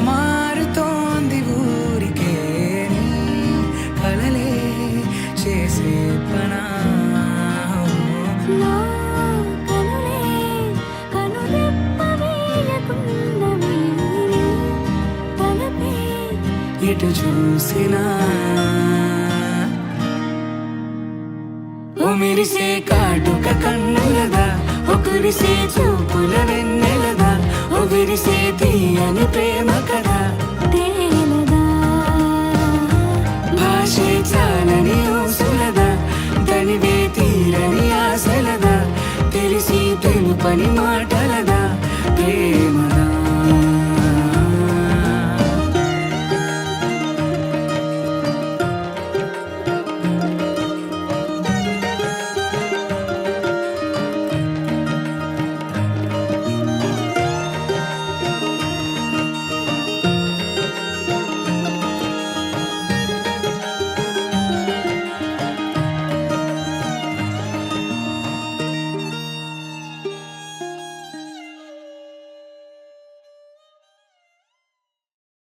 మారుతోంది ఊరికే కలలే చేసే పనా ఎటు చూసినా ఓ మెరిసే కాటుక కన్నులదా ఓ కురిసే చూపుల వెన్నెలదా ఓ విరిసే తీయని ప్రేమ కదా తేలదా భాషే చాలని ఊసులదా తనివే తీరని ఆశలదా తెలిసి తెలుపని మా